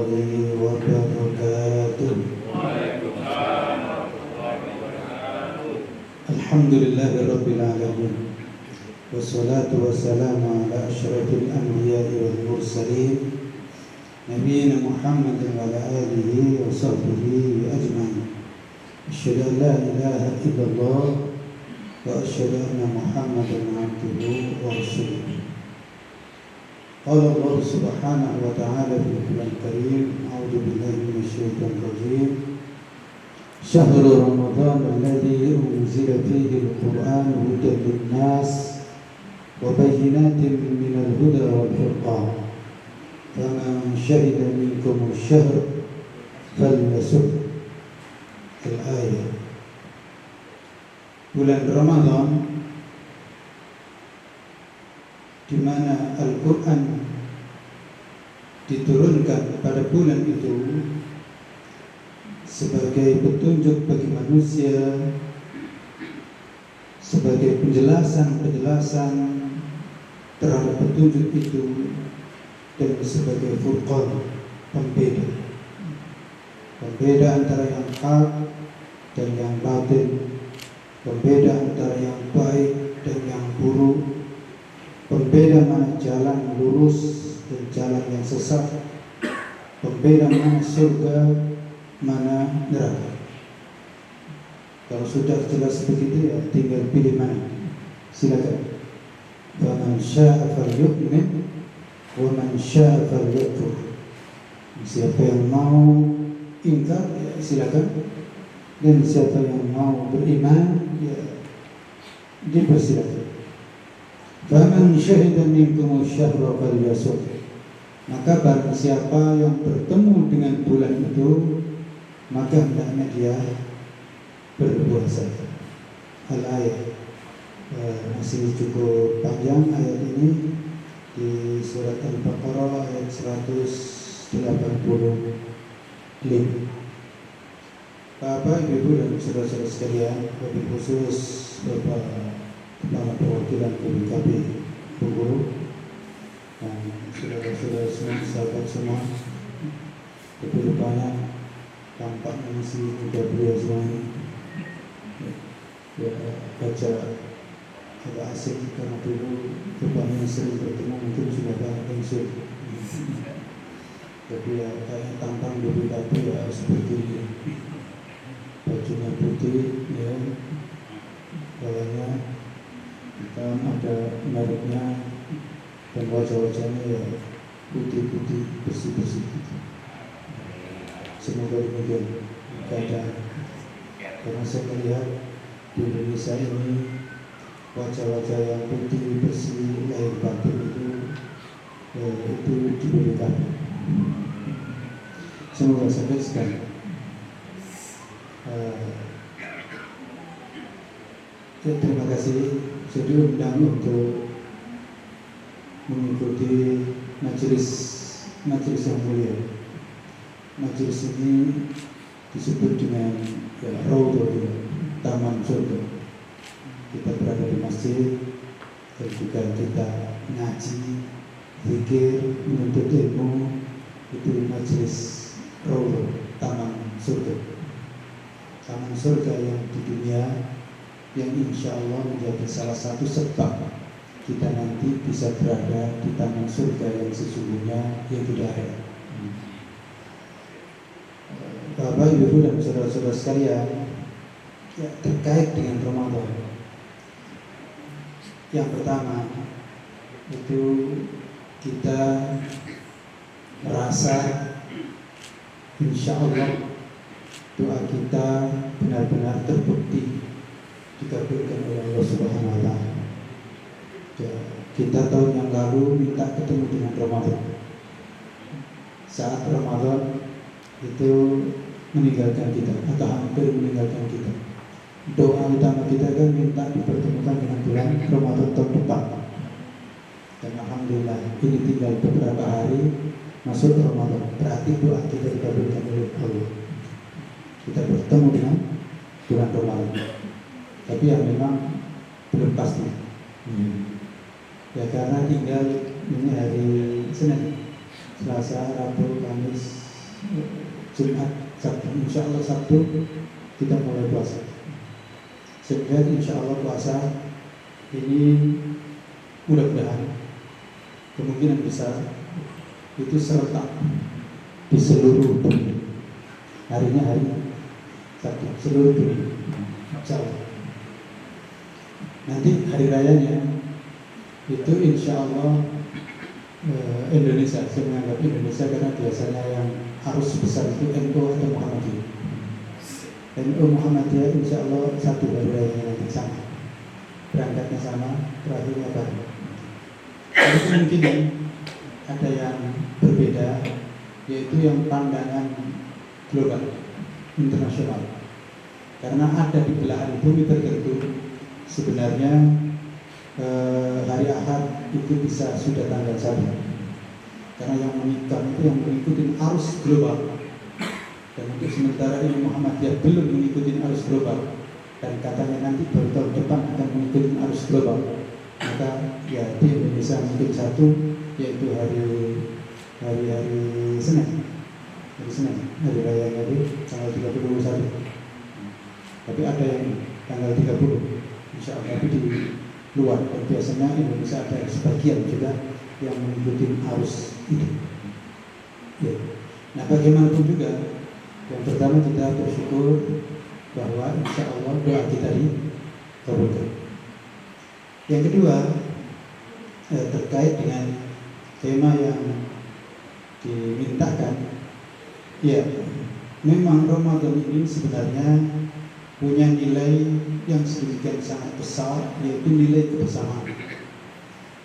wabarakatuh. Alhamdulillahirabbil alamin. Wassalatu wassalamu ala asyrafil anbiya'i wal mursalin nabiyina Muhammadin wa ala alihi wa sahbihi ajma'in. Asyhadu an la ilaha illallah wa asyhadu anna Muhammadan abduhu wa rasuluh. Qala Allah subhanahu wa ta'ala fil Qur'anil Karim, a'udzu billahi minasyaitonir rajim. Syahrul Ramadan alladzi unzila fihi al-Qur'an hudan lin-nas wa bayyinatin minal huda wal furqan. Faman syahida minkum asy-syahr falyasum. Al-ayat. Bulan Ramadan di mana Al-Quran diturunkan pada bulan itu sebagai petunjuk bagi manusia, sebagai penjelasan-penjelasan terhadap petunjuk itu, dan sebagai furqan, pembeda antara yang hak dan yang batil, pembeda antara yang baik dan yang buruk, pembeda mana jalan lurus dan jalan yang sesat, pembeda mana surga, mana neraka. Kalau sudah jelas begitu ya tinggal pilih mana. Silakan. Faman syaa'a falyu'min wa man syaa'a falyakfur. Siapa yang mau ingkar ya silakan, dan siapa yang mau beriman ya dipersilakan. Faman syahida minkum asy-syahra falyasum. Maka barang siapa yang bertemu dengan bulan itu, maka hendaknya dia berpuasa. Al-ayat. Masih cukup panjang ayat ini di surat Al-Baqarah ayat 185. Bapak, Ibu dan saudara-saudara sekalian, wabil khusus Bapak Kepala Perwakilan KBKP Bogor dan saudara-saudara semua, sahabat semua, lebih banyak tampaknya masih muda belia semua ini. Ya, baca agak asing karena dulu rupanya sering bertemu, mungkin sudah banyak pensiun. Tapi ya kayaknya tampang BPKP ya seperti ini. Bajunya putih, ya, balanya hitam, ada mereknya, dan wajah-wajahnya ya putih-putih, bersih-bersih gitu. Semoga demikian keadaan. Karena saya melihat di Indonesia ini wajah-wajah yang putih, bersih, lahir batin itu diberikan. Semoga sampai sekali. Terima kasih sudah diundang untuk mengikuti majelis yang mulia. Majelis ini disebut dengan Raudhah, Taman Surga. Kita berada di masjid dan juga kita ngaji, zikir, menuntut ilmu. Itu majelis Raudhah, Taman Surga. Taman surga yang di dunia, yang insya Allah menjadi salah satu sebab kita nanti bisa berada di taman surga yang sesungguhnya, yang tidak ada. Bapak, Ibu dan saudara-saudara sekalian, ya, terkait dengan Ramadan, yang pertama itu kita merasa insya Allah doa kita benar-benar terbukti dikabulkan oleh Allah Subhanahu wa Ta'ala. Ya, kita tahun yang lalu minta ketemu dengan Ramadan. Saat Ramadan itu meninggalkan kita atau hampir meninggalkan kita. Doa utama kita kan minta dipertemukan dengan bulan Ramadan tahun depan. Dan alhamdulillah ini tinggal beberapa hari masuk Ramadan. Berarti doa kita dikabulkan oleh Allah. Kita bertemu dengan bulan Ramadan. Tapi yang memang belum pasti. Ya karena tinggal ini hari Senin, Selasa, Rabu, Kamis, Jumat, Sabtu, insya Allah Sabtu kita mulai puasa. Sehingga insya Allah puasa ini mudah-mudahan kemungkinan besar itu serentak di seluruh dunia. Harinya hari Sabtu, seluruh dunia. Insya Allah. Nanti hari rayanya itu insya Allah Indonesia, saya menganggap Indonesia karena biasanya yang arus besar itu NU atau Muhammadiyah. NU Muhammadiyah insya Allah satu hari rayanya nanti sama, berangkatnya sama, terakhirnya baru. Tapi kemungkinan ada yang berbeda, yaitu yang pandangan global, internasional. Karena ada di belahan bumi tertentu sebenarnya hari Ahad itu bisa sudah tanggal 1, karena yang menikah itu yang mengikuti arus global, dan untuk sementara ini Muhammadiyah belum mengikuti arus global, dan katanya nanti baru tahun depan akan mengikuti arus global. Maka ya di Indonesia mungkin 1, yaitu hari Senin, hari raya itu tanggal 31. Tapi ada yang tanggal 30 insya Allah, tapi di luar. Dan biasanya Indonesia ada sebagian juga yang mengikuti arus itu. Ya. Nah, bagaimanapun juga, yang pertama kita bersyukur bahwa insya Allah doa kita dikabulkan. Yang kedua, terkait dengan tema yang dimintakan, ya memang Ramadan ini sebenarnya punya nilai yang sedemikian sangat besar, yaitu nilai kebersamaan.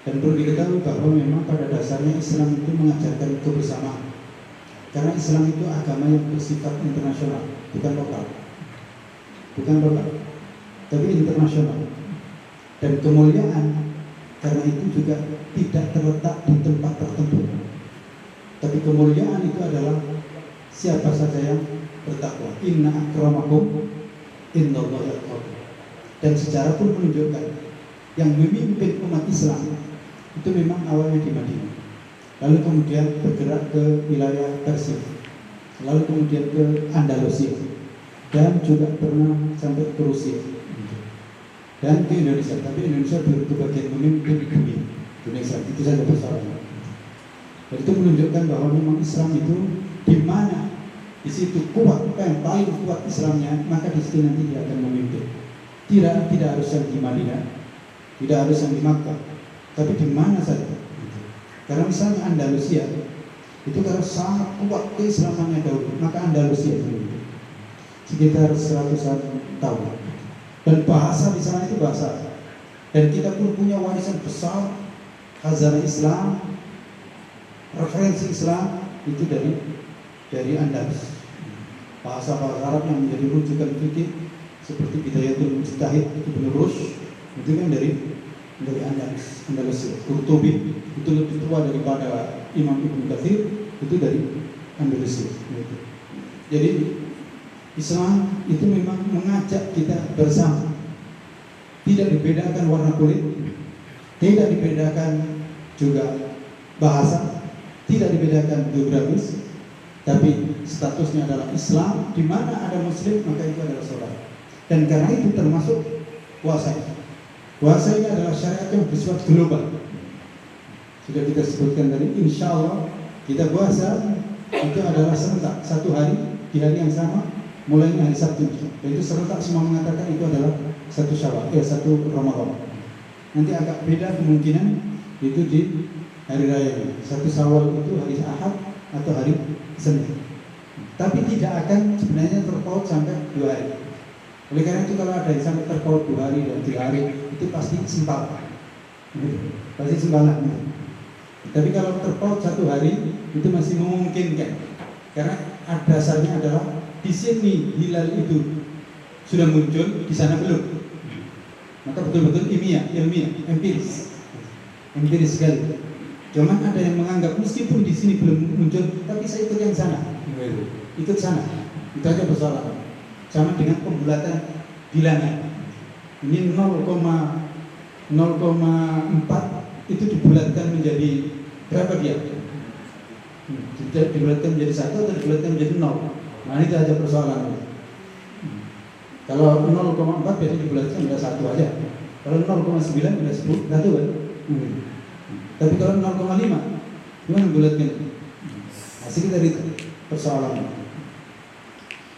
Dan perlu diketahui bahwa memang pada dasarnya Islam itu mengajarkan kebersamaan, karena Islam itu agama yang bersifat internasional, bukan lokal, tapi internasional. Dan kemuliaan karena itu juga tidak terletak di tempat tertentu, tapi kemuliaan itu adalah siapa saja yang bertakwa. Inna akramakum innallaha yatqakum. Dan sejarah pun menunjukkan yang memimpin umat Islam itu memang awalnya di Madinah, lalu kemudian bergerak ke wilayah Persia, lalu kemudian ke Andalusia, dan juga pernah sampai ke Rusia dan ke Indonesia. Tapi Indonesia baru kebagian memimpin dunia Islam, itu saja persoalannya. Dan itu menunjukkan bahwa memang Islam itu di mana di situ kuat, yang paling kuat Islamnya, maka di situ nanti dia akan memimpin. Tidak harus yang di Madinah, tidak harus yang di Makkah, tapi di mana saja. Karena misalnya Andalusia itu kalau sangat kuat keislamannya dahulu, maka Andalusia itu sekitar 100-an tahun. Dan bahasa di sana itu bahasa. Dan kita pun punya warisan besar, khazanah Islam, referensi Islam itu dari Andalus. Bahasa Arab yang menjadi rujukan fikih seperti Bidayatul Mujtahid Ibnu Rushd itu kan dari Andalus. Qurtubi itu lebih tua daripada Imam Ibnu Katsir, itu dari Andalus. Jadi Islam itu memang mengajak kita bersama. Tidak dibedakan warna kulit, tidak dibedakan juga bahasa, tidak dibedakan geografis, tapi statusnya adalah Islam. Di mana ada Muslim maka itu adalah saudara. Dan karena itu termasuk puasa. Puasa ini adalah syariat yang bersifat global. Sudah kita sebutkan tadi, insya Allah kita puasa itu adalah serentak, satu hari di hari yang sama, mulainya hari Sabtu. Dan itu serentak, semua mengatakan itu adalah satu Syawal, satu Ramadan. Nanti agak beda kemungkinan itu di hari raya. Satu Syawal itu hari Ahad atau hari Senin. Tapi tidak akan sebenarnya terpaut sampai 2 hari. Oleh karena itu kalau ada yang sampai terpaut 2 hari dan 3 hari itu pasti sempal, pasti sempalan. Tapi kalau terpaut 1 hari itu masih memungkinkan, karena dasarnya adalah di sini hilal itu sudah muncul, di sana belum. Maka betul-betul ilmiah, empiris sekali. Cuman ada yang menganggap meskipun di sini belum muncul, tapi saya ikut yang sana, ikut sana. Itu aja persoalan. Sama dengan pembulatan bilangan. Ini 0,4 itu dibulatkan menjadi berapa dia? Dibulatkan menjadi 1 atau dibulatkan menjadi 0. Nah itu aja persoalannya. Kalau 0,4 biasanya dibulatkan menjadi 1 aja. Kalau 0,9 menjadi 10, 1 kan? Tapi kalau 0,5 gimana bulatkan? Asik dari persoalan.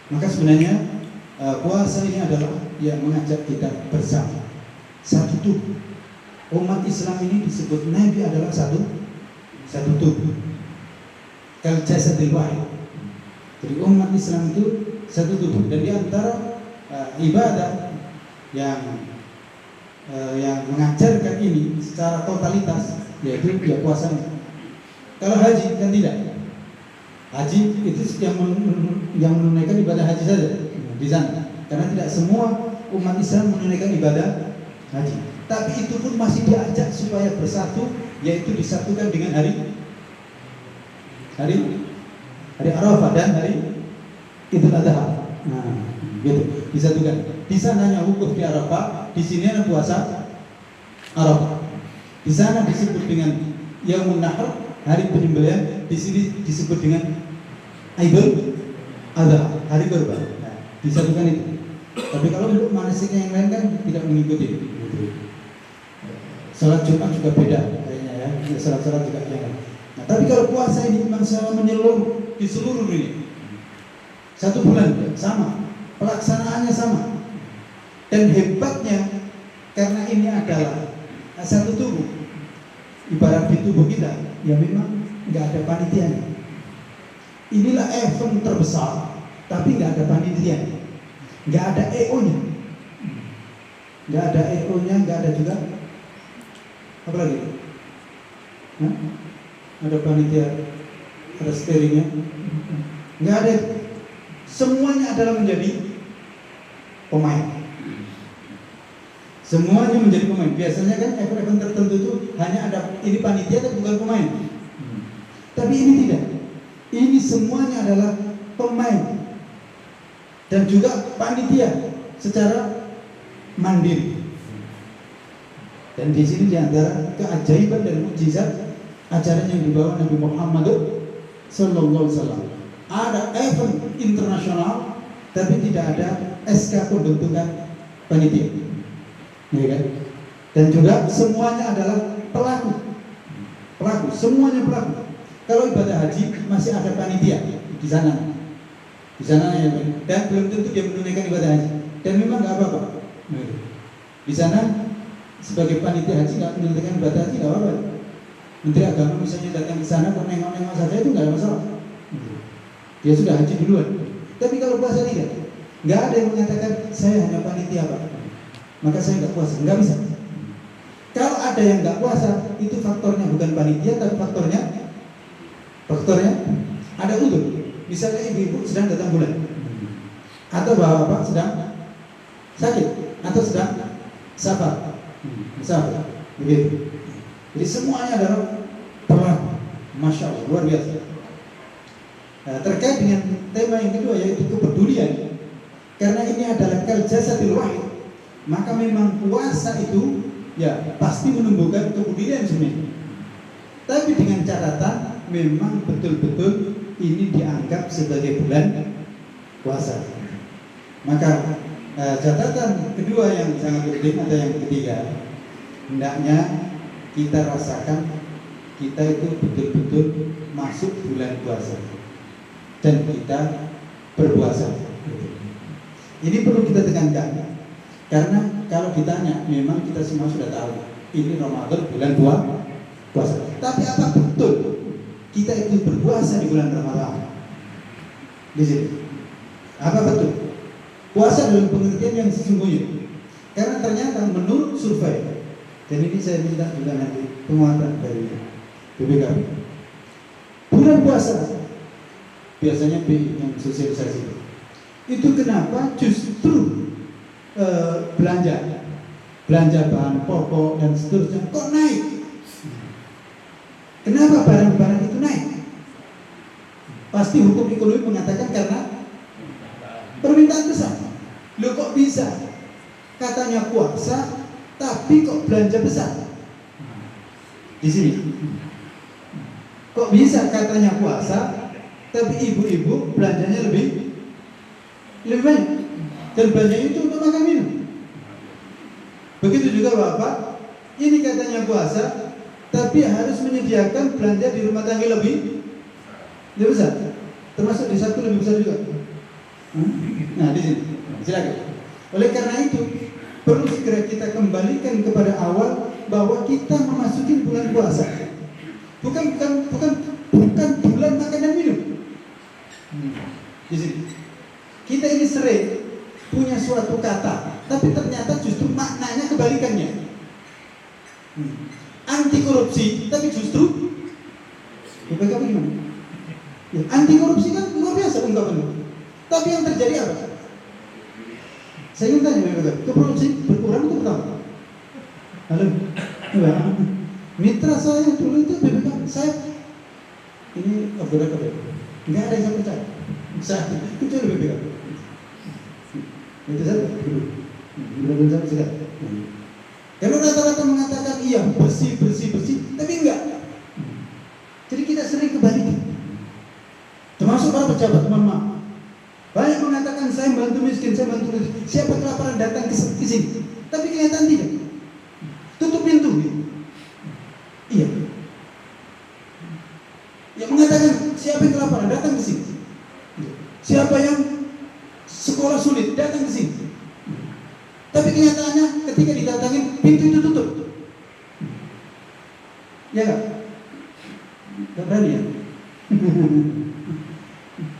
Maka sebenarnya puasa ini adalah yang mengajak kita bersama, satu tubuh. Umat Islam ini disebut Nabi adalah satu tubuh. Kal jasadil wahid. Jadi umat Islam itu satu tubuh. Dan di antara ibadah yang mengajarkan ini secara totalitas yaitu ya puasa. Kalau haji kan tidak. Haji itu yang menunaikan ibadah haji saja di sana. Karena tidak semua umat Islam menunaikan ibadah haji. Tapi itu pun masih diajak supaya bersatu, yaitu disatukan dengan hari Arafah dan hari Idul Adha. Nah, gitu disatukan. Di sananya wukuf di Arafah, di sini ada puasa Arafah. Di sana disebut dengan Yaumun Nahr, hari penyembelihan. Di sini disebut dengan Idul Adha, hari kurban. Nah, disatukan itu. Tapi kalau untuk manasiknya yang lain kan tidak mengikuti. Salat Jumat juga beda kayaknya ya. Salat-salat juga jangan. Nah, tapi kalau puasa ini memang secara menyeluruh di seluruh dunia. 1 bulan sama, pelaksanaannya sama. Dan hebatnya karena ini adalah satu tubuh. Ibarat di tubuh kita, ya memang nggak ada panitianya. Inilah event terbesar, tapi nggak ada panitianya. Nggak ada EO-nya, nggak ada EO-nya, nggak ada juga apa lagi? Ada panitia, ada steeringnya, nggak ada. Semuanya adalah menjadi pemain. Semuanya menjadi pemain. Biasanya kan event-event tertentu itu hanya ada ini panitia tapi bukan pemain. Tapi ini tidak. Ini semuanya adalah pemain. Dan juga panitia secara mandiri. Dan di sini diantara keajaiban dan mukjizat acara yang dibawa Nabi Muhammad SAW. Ada event internasional, tapi tidak ada SK pembentukan panitia, ya kan? Dan juga semuanya adalah pelaku, semuanya pelaku. Kalau ibadah haji masih ada panitia di sana. Di sana ya, dan belum tentu dia menunaikan ibadah haji. Dan memang nggak apa-apa. Di sana sebagai panitia haji nggak menunaikan ibadah haji nggak apa-apa. Menteri Agama misalnya datang ke sana kok nengok-nengok saja itu nggak ada masalah. Dia sudah haji duluan. Tapi kalau puasa tidak, nggak ada yang mengatakan saya hanya panitia Pak, maka saya nggak puasa. Nggak bisa. Kalau ada yang nggak puasa, itu faktornya bukan panitia, tapi faktornya ada udur. Misalnya ibu-ibu sedang datang bulan, atau bapak sedang sakit, atau sedang safar, misalnya begitu. Jadi semuanya adalah perang, masya Allah, luar biasa. Nah, terkait dengan tema yang kedua yaitu kepedulian, karena ini adalah kal jasadil wahid, maka memang puasa itu ya pasti menumbuhkan kepedulian sebenarnya. Tapi dengan catatan memang betul-betul ini dianggap sebagai bulan puasa. Maka catatan kedua yang sangat penting atau yang ketiga, hendaknya kita rasakan kita itu betul-betul masuk bulan puasa dan kita berpuasa. Ini perlu kita tekankan, karena kalau ditanya memang kita semua sudah tahu ini Ramadan bulan puasa. Tapi apa betul kita itu berpuasa di bulan Ramadan? Di sini. Apa betul? Puasa dalam pengertian yang sesungguhnya. Karena ternyata menurut survei, dan ini saya minta juga nanti penguatan dari BPKB. Bulan puasa biasanya yang sosialisasi itu kenapa justru belanja bahan pokok dan seterusnya kok naik? Kenapa barang-barang itu naik? Pasti hukum ekonomi mengatakan karena permintaan besar. Loh kok bisa? Katanya puasa, tapi kok belanja besar? Di sini. Kok bisa katanya puasa, tapi ibu-ibu belanjanya lebih banyak, dan belanjanya itu untuk makan minum. Begitu juga Bapak, ini katanya puasa, tapi harus menyediakan belanja di rumah tangga lebih besar, termasuk di Sabtu lebih besar juga. Nah di sini, silakan. Oleh karena itu perlu segera kita kembalikan kepada awal bahwa kita memasuki bulan puasa. Bukan bulan makan dan minum. Di sini kita ini sering punya suatu kata, tapi ternyata justru maknanya kebalikannya. Anti korupsi, tapi justru BPK gimana? Ya, anti korupsi kan luar biasa ungkapannya. Tapi yang terjadi apa? Saya ingin tanya BPK, korupsi berkurang itu pertama. Halo, mitra saya dulu itu BPK, saya ini berat nggak ada yang saya percaya. Saya kecuali BPK. Itu saja dulu. Benar-benar saya. Kalau rata-rata mengatakan iya bersih, tapi enggak. Jadi kita sering kebalikan. Termasuk para pejabat, mohon maaf. Banyak mengatakan saya bantu miskin, saya bantu miskin. Siapa kelaparan datang ke sini, tapi kenyataan tidak. Tutup pintu. Iya. Yang mengatakan siapa yang kelaparan datang ke sini. Siapa yang sekolah sulit datang ke sini. Tapi kenyataannya ketika didatangin pintu itu tutup. Ya enggak? Enggak berani ya?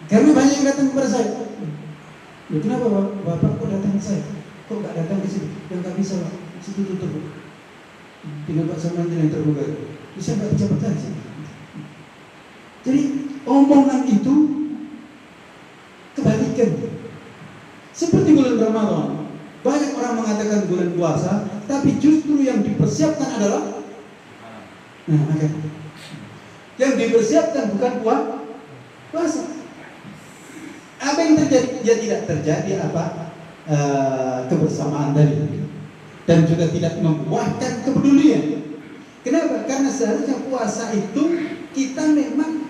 Karena banyak yang datang kepada saya. Ya, kenapa Bapak kok datang ke saya? Kok enggak datang ke sini? Yang enggak bisa Pak, situ tutup. Tinggal Pak Samantin yang terbuka. Bisa enggak pejabat lagi. Jadi omongan itu kebalikan. Seperti bulan Ramadan. Banyak orang mengatakan bulan puasa, tapi justru yang dipersiapkan adalah yang dipersiapkan bukan puasa. Apa yang terjadi? Ya tidak terjadi kebersamaan tadi, dan juga tidak membuahkan kepedulian. Kenapa? Karena seharusnya puasa itu kita memang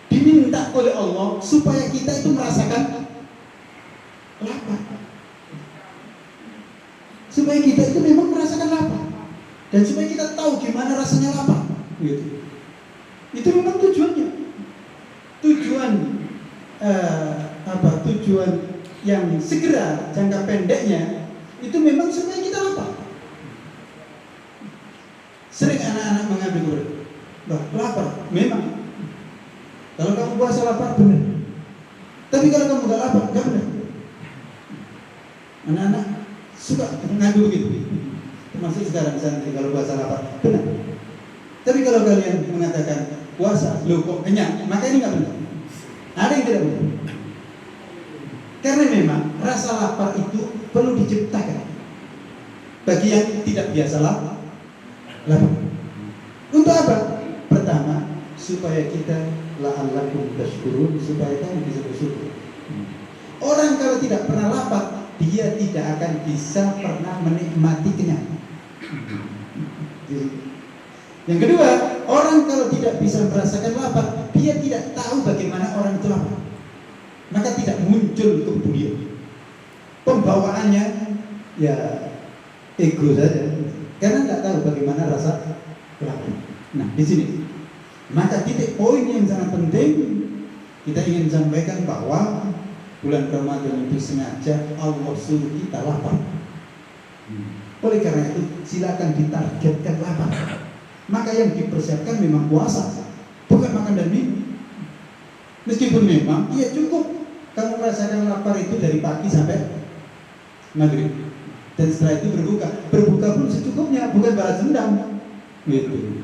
diminta oleh Allah supaya kita itu merasakan lapar. Supaya kita itu memang merasakan lapar, dan supaya kita tahu gimana rasanya lapar, gitu. Itu memang tujuannya. Tujuan yang segera jangka pendeknya itu memang supaya kita lapar. Sering anak-anak mengambil lapar, memang. Kalau kamu puasa lapar benar, tapi kalau kamu gak lapar gak benar. Anak-anak suka ngadu begitu, termasuk sekarang santri kalau puasa lapar benar. Tapi kalau kalian mengatakan puasa lu kok kenyang, maka ini nggak benar. Ada yang tidak benar. Karena memang rasa lapar itu perlu diciptakan bagi yang tidak biasa lapar. Untuk apa? Pertama, supaya kita la'allakum tashkurun, supaya kamu bisa bersyukur. Orang kalau tidak pernah lapar, dia tidak akan bisa pernah menikmati kenyang. Yang kedua, orang kalau tidak bisa merasakan lapar, dia tidak tahu bagaimana orang itu lapar. Maka tidak muncul kepedulian. Pembawaannya ya ego saja, karena tidak tahu bagaimana rasa lapar. Nah, di sini maka titik poin yang sangat penting kita ingin sampaikan bahwa bulan Ramadan itu sengaja Allah suruh kita lapar. Oleh karena itu silakan ditargetkan lapar. Maka yang dipersiapkan memang puasa, bukan makan dan minum. Meskipun memang iya cukup kamu merasakan lapar itu dari pagi sampai maghrib, dan setelah itu berbuka pun secukupnya, bukan balas dendam gitu.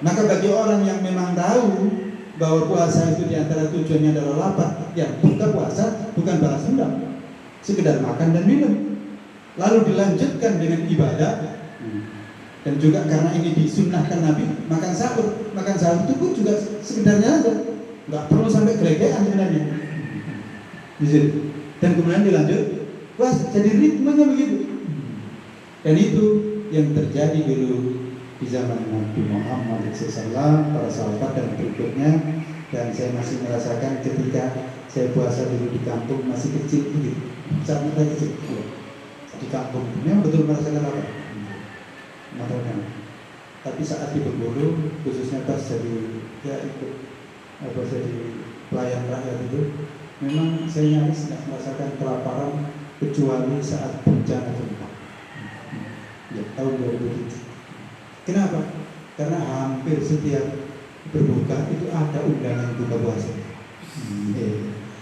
Maka bagi orang yang memang tahu bahwa puasa itu diantara tujuannya adalah lapar, ya buka puasa bukan balas dendam, sekedar makan dan minum, lalu dilanjutkan dengan ibadah. Dan juga karena ini disunnahkan Nabi, makan sahur itu pun juga sekedarnya aja, nggak perlu sampai gelegean sebenarnya. Dan kemudian dilanjut, wah jadi ritmenya begitu. Dan itu yang terjadi dulu di zaman Nabi Muhammad SAW, para sahabat dan berikutnya. Dan saya masih merasakan ketika saya puasa dulu di kampung masih kecil begitu, sangat kecil di kampung, memang betul merasakan apa? Makanan. Tapi saat di Bengkulu, khususnya pas jadi jadi pelayan rakyat itu, memang saya nyaris tidak merasakan kelaparan kecuali saat bencana gempa. Ya, tahun 2007. Kenapa? Karena hampir setiap berbuka itu ada undangan buka puasa.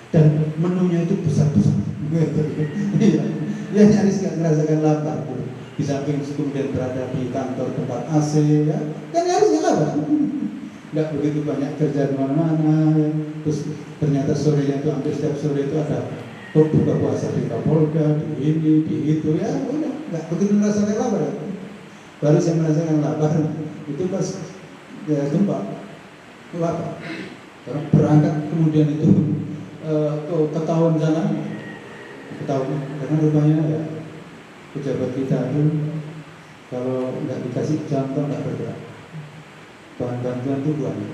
Dan menunya itu besar-besar. Ya nyaris nggak merasakan lapar. Di samping kemudian berada di kantor tempat AC, ya kan harusnya lapar. Nggak begitu banyak kerjaan mana-mana. Terus ternyata sorenya itu hampir setiap sore itu ada buka puasa di Kapolda, di ini, di itu, ya udah nggak begitu merasakan lapar. Baru saya merasakan lapar itu pas gempa, lapar. Karena berangkat kemudian itu ke tahun sana, karena rupanya ya pejabat kita itu kalau nggak dikasih contoh nggak bergerak. Bahan bantuan itu banyak,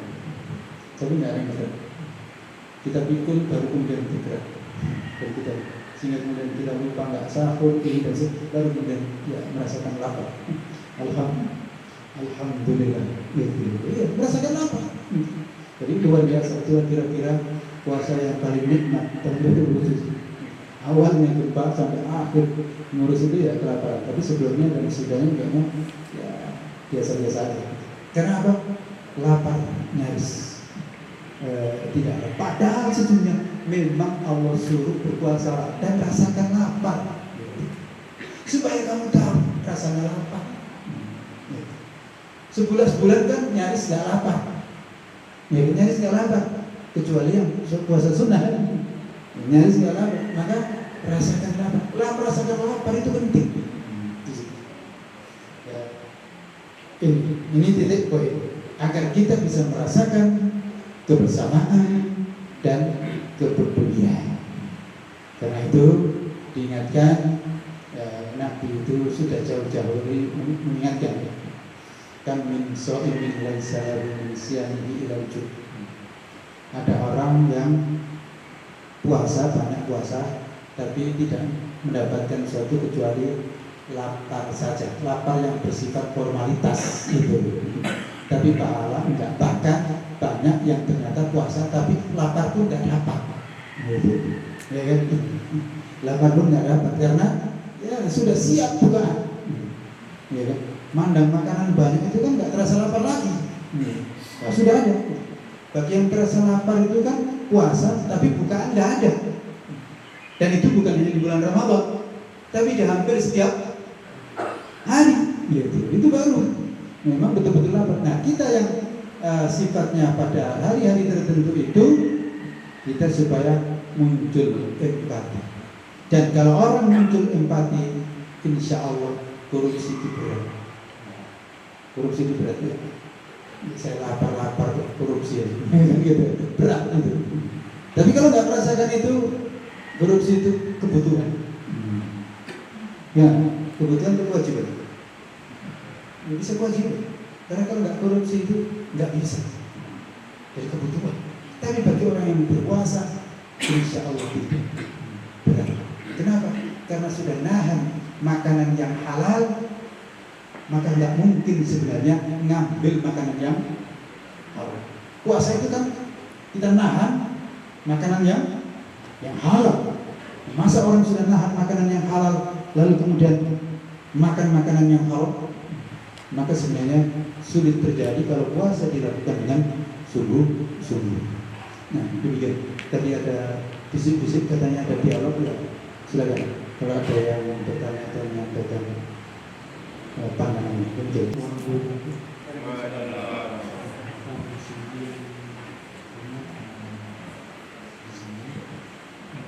tapi nggak ada yang bergerak. Kita pikul baru kemudian bergerak. Dan kita sehingga kemudian kita lupa nggak sahur ini dan baru kemudian ya merasakan lapar. Alhamdulillah, ya, merasakan lapar. Jadi luar biasa. Itu kira-kira puasa yang paling nikmat dan betul-betul awalnya gempa sampai akhir ngurus itu ya kelaparan. Tapi sebelumnya dan sesudahnya kayaknya ya biasa-biasa aja. Karena apa? Lapar nyaris tidak ada. Padahal sesungguhnya memang Allah suruh berpuasa dan rasakan lapar supaya kamu tahu rasanya lapar. Sebulan kan nyaris nggak lapar, ya nyaris nggak lapar, kecuali yang puasa sunnah kan, nyaris nggak lapar, maka rasakan lapar. Rasakan lapar itu penting. Ini titik poin agar kita bisa merasakan kebersamaan dan kepedulian. Karena itu diingatkan Nabi itu sudah jauh-jauh mengingatkan. Kan min sha'imin laisa lahu min siyamihi illa al-jub. Ada orang yang puasa, banyak puasa, tapi tidak mendapatkan sesuatu kecuali lapar saja. Lapar yang bersifat formalitas itu. Tapi pahala enggak. Bahkan banyak yang ternyata puasa tapi lapar pun enggak dapat. Ya kan? Lapar pun enggak dapat karena ya sudah siap bukaan. Ya kan? Mandang makanan banyak itu kan nggak terasa lapar lagi. Nah, sudah ada. Bagi yang terasa lapar itu kan puasa, tapi bukaan nggak ada. Dan itu bukan hanya di bulan Ramadan, tapi di hampir setiap hari. Itu baru memang betul-betul lapar. Nah kita yang sifatnya pada hari-hari tertentu itu kita supaya muncul empati. Dan kalau orang muncul empati, insya Allah korupsi itu berat. Korupsi itu berat ya. Saya lapar korupsi gitu. Berat itu. Tapi kalau nggak merasakan itu, korupsi itu kebutuhan. Ya, kebutuhan itu kewajiban. Nggak bisa kewajiban. Karena kalau nggak korupsi itu nggak bisa. Jadi kebutuhan. Tapi bagi orang yang berpuasa, insya Allah tidak berat. Kenapa? Karena sudah nahan makanan yang halal, maka tidak mungkin sebenarnya ngambil makanan yang halal. Puasa itu kan kita nahan makanan yang halal. Masa orang sudah nahan makanan yang halal lalu kemudian makan makanan yang haram, maka sebenarnya sulit terjadi kalau puasa dilakukan dengan sungguh-sungguh. Nah, demikian. Tadi ada bisik-bisik katanya ada dialog ya. Silakan kalau ada yang bertanya atau menyampaikan pandangan mungkin.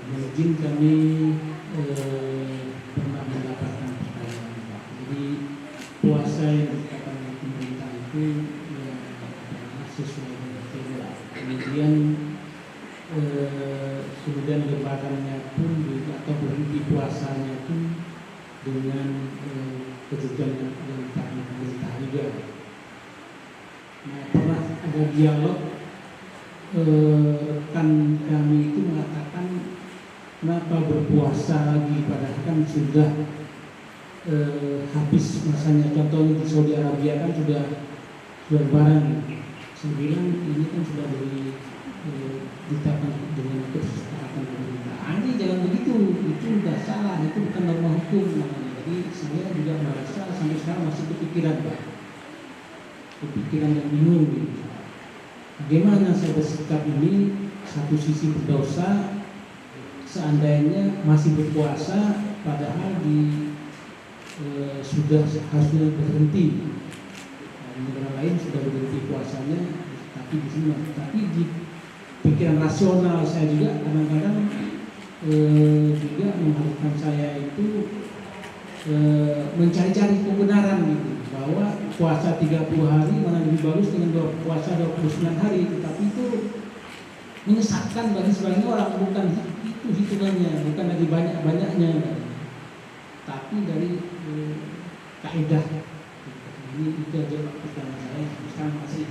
Mungkin kami pernah mendapatkan pertanyaan, Pak. Jadi puasa yang dikatakan oleh pemerintah itu ya sesuai dengan tema. Kemudian kemudian lebarannya pun atau berhenti puasanya pun dengan ketentuan yang ditaati pemerintah juga. Nah, pernah ada dialog, rekan kami itu mengatakan kenapa berpuasa lagi padahal kan sudah habis masanya. Contohnya di Saudi Arabia kan sudah lebaran. Saya bilang ini kan sudah ditetapkan dengan kesepakatan pemerintah. Ini jangan begitu, itu sudah salah, itu bukan norma hukum namanya. Jadi saya juga merasa sampai sekarang masih kepikiran dan bingung gitu. Bagaimana saya bersikap ini? Satu sisi berdosa, seandainya masih berpuasa, padahal sudah harusnya berhenti. Di negara lain sudah berhenti puasanya, tapi di sini tapi di pikiran rasional saya juga kadang-kadang juga mengharuskan saya itu mencari-cari kebenaran gitu, bahwa puasa 30 hari mana lebih bagus dengan puasa 29 hari, tetapi itu menyesatkan bagi sebagian orang. Bukan itu hitungannya, bukan dari banyak-banyaknya, tapi dari kaidah. Ini itu aja pertanyaan saya. Terima kasih.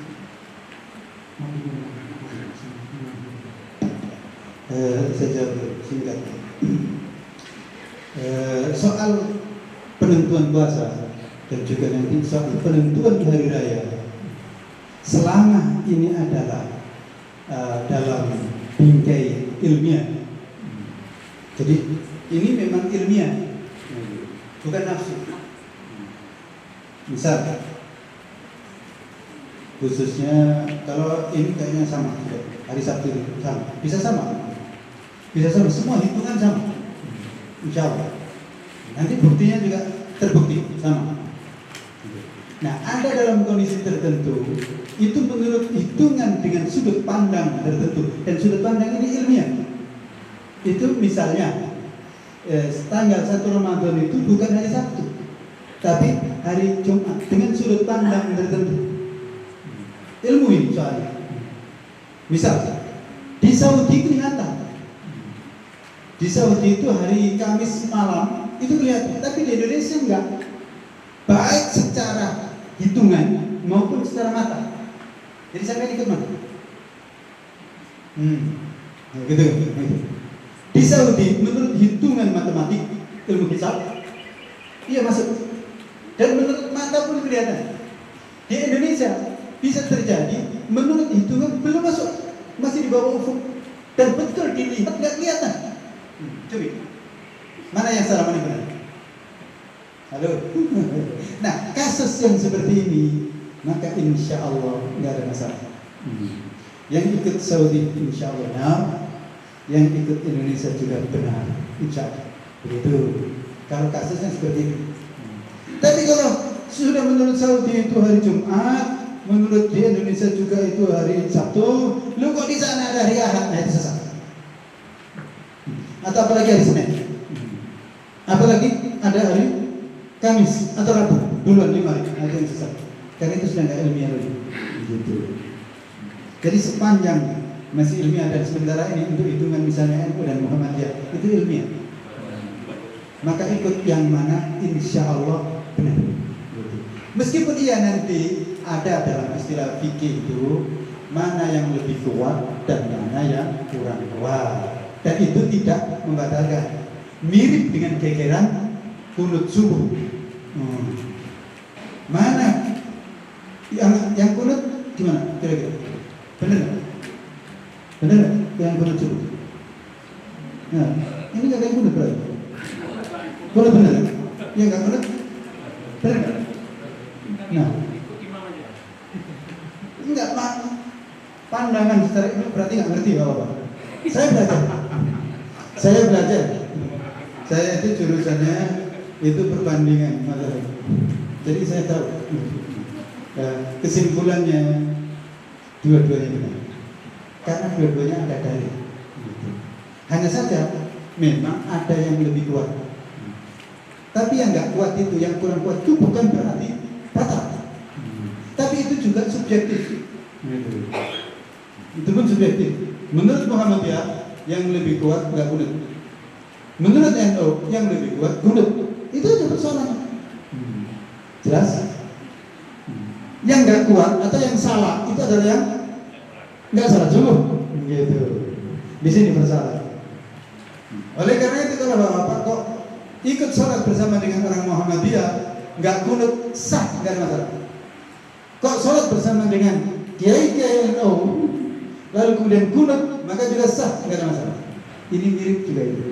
Saya jawab singkat. Soal penentuan puasa dan juga nanti soal penentuan hari raya, selama ini adalah dalam bingkai ilmiah. Jadi ini memang ilmiah, bukan nafsu. Misal, khususnya kalau ini kayaknya sama, hari Sabtu sama, bisa sama, semua hitungan sama, insya Allah. Nanti buktinya juga terbukti sama. Nah, ada dalam kondisi tertentu itu menurut hitungan dengan sudut pandang tertentu, dan sudut pandang ini ilmiah. Itu misalnya tanggal 1 Ramadan itu bukan hari Sabtu, tapi hari Jumat dengan sudut pandang tertentu. Ilmu ini soalnya. Misal di Saudi kelihatan, di Saudi itu hari Kamis malam itu kelihatan, tapi di Indonesia enggak. Baik secara hitungan maupun secara mata. Jadi sampai ikut mana? Gitu. Di Saudi menurut hitungan matematik, ilmu hisab, iya masuk. Dan menurut mata pun kelihatan. Di Indonesia bisa terjadi menurut hitungan belum masuk, masih di bawah ufuk, dan betul dilihat nggak kelihatan. Coba, mana yang salah, mana yang benar? Halo. Nah, kasus yang seperti ini, maka insya Allah nggak ada masalah. Yang ikut Saudi insya Allah benar, yang ikut Indonesia juga benar, insya Allah. Begitu. Kalau kasusnya seperti ini. Tapi kalau sudah menurut Saudi itu hari Jumat, menurut di Indonesia juga itu hari Sabtu, lu kok di sana ada hari Ahad, nah itu sesat. Atau apalagi hari Senin, apalagi ada hari Kamis atau Rabu, duluan 5 hari, nah itu yang sesat. Karena itu sudah nggak ilmiah lagi. Gitu. Jadi sepanjang masih ilmiah, dan sementara ini untuk hitungan misalnya NU dan Muhammadiyah itu ilmiah, maka ikut yang mana insya Allah benar. Meskipun ia nanti ada dalam istilah fikih itu mana yang lebih kuat dan mana yang kurang kuat, dan itu tidak membatalkan. Mirip dengan gegeran kunut subuh. Mana yang kunut gimana kira-kira? Benar? Benar yang kunut subuh? Nah, ini nggak ada yang kunut berarti. Kunut benar? Ya nggak kunut? Benar nggak? Nah, enggak, pandangan secara itu berarti nggak ngerti Bapak. Saya belajar. Saya itu jurusannya itu perbandingan matematika. Jadi saya tahu. Kesimpulannya dua-duanya benar. Karena dua-duanya ada dalil. Hanya saja memang ada yang lebih kuat. Tapi yang nggak kuat itu, yang kurang kuat itu bukan berarti batal. Tapi itu juga subjektif. Itu pun subjektif. Menurut Muhammadiyah yang lebih kuat nggak kunut. Menurut NU yang lebih kuat kunut. Itu aja persoalannya. Jelas? Yang nggak kuat atau yang salah itu adalah yang nggak salah subuh. Gitu. Di sini bersalah. Oleh karena itu kalau Bapak kok ikut sholat bersama dengan orang Muhammadiyah nggak kunut sah, nggak ada masalah. Kok sholat bersama dengan kiai-kiai NU lalu kemudian kunut, maka juga sah, nggak ada masalah. Ini mirip juga itu.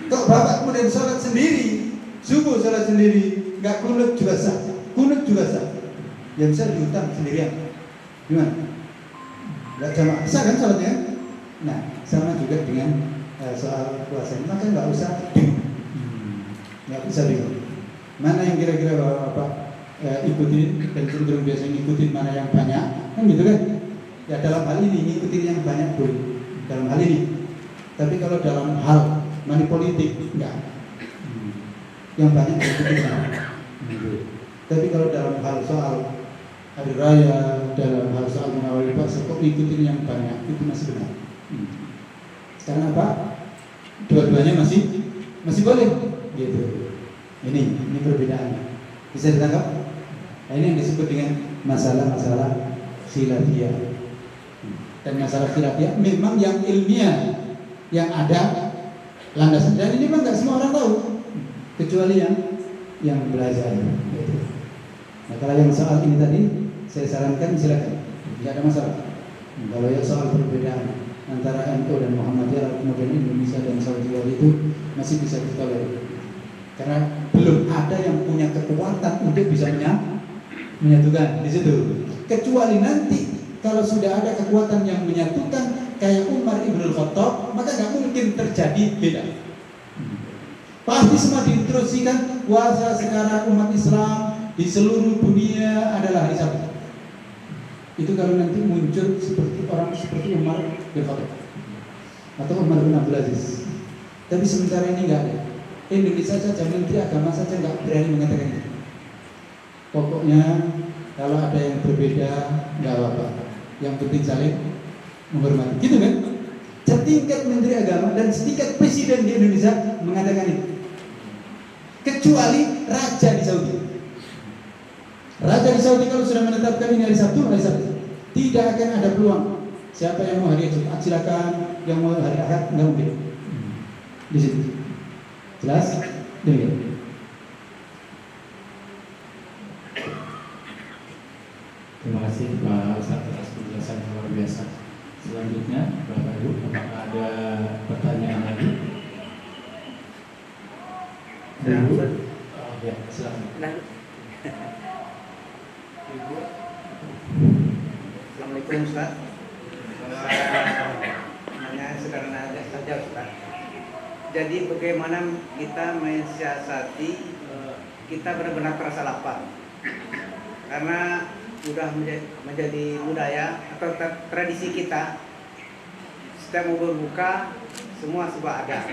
Kok Bapak kemudian sholat sendiri, subuh sholat sendiri, nggak kunut juga sah, kunut juga sah. Yang bisa diutang sendirian, gimana? Nggak jamaah, sah kan sholatnya? Nah, sama juga dengan soal puasa, maka nggak usah bingung. Mana yang kira-kira Bapak ikutin dan cenderung biasanya ngikutin mana yang banyak, kan gitu kan? Ya dalam hal ini ngikutin yang banyak boleh, dalam hal ini. Tapi kalau dalam hal money politik enggak, yang banyak ngikutin. Tapi kalau dalam hal soal hari raya, dalam hal soal mengawali puasa, kok ikutin yang banyak, itu masih benar. Karena apa? Dua-duanya masih boleh, gitu. Ini perbedaannya. Bisa ditangkap? Nah, ini yang disebut dengan masalah-masalah khilafiyah. Dan masalah khilafiyah memang yang ilmiah, yang ada landasan. Dan ini memang nggak semua orang tahu, kecuali yang belajar. Gitu. Nah, kalau yang soal ini tadi, saya sarankan silakan, tidak ada masalah. Kalau yang soal perbedaan antara NU dan Muhammadiyah, kemudian Indonesia dan Saudi itu masih bisa ditolerir. Karena belum ada yang punya kekuatan untuk bisa menyatukan di situ. Kecuali nanti kalau sudah ada kekuatan yang menyatukan kayak Umar Ibn Khattab, maka nggak mungkin terjadi beda. Pasti semua diinstruksikan puasa sekarang umat Islam di seluruh dunia adalah hari Sabtu. Itu kalau nanti muncul seperti orang seperti Umar bin Khattab atau Umar bin Abdul Aziz. Tapi sementara ini nggak ada. Indonesia saja, Menteri Agama saja nggak berani mengatakan itu. Pokoknya kalau ada yang berbeda nggak apa-apa. Yang penting saling menghormati. Gitu kan? Setingkat Menteri Agama dan setingkat Presiden di Indonesia mengatakan itu. Kecuali Raja di Saudi. Raja di Saudi kalau sudah menetapkan ini hari Sabtu, tidak akan ada peluang. Siapa yang mau hari Jumat silakan, yang mau hari Ahad nggak mungkin. Di situ. Jelas? Demikian. Terima kasih Pak Ustaz atas penjelasan yang luar biasa. Selanjutnya, Bapak Ibu, apakah ada pertanyaan lagi? Ibu? Oh, ya, silakan. Ibu. Assalamualaikum Ustaz. Nanya sederhana saja Ustaz. Jadi bagaimana kita mensiasati kita benar-benar terasa lapar? Karena sudah menjadi budaya atau tradisi kita, setiap mau berbuka semua sudah ada.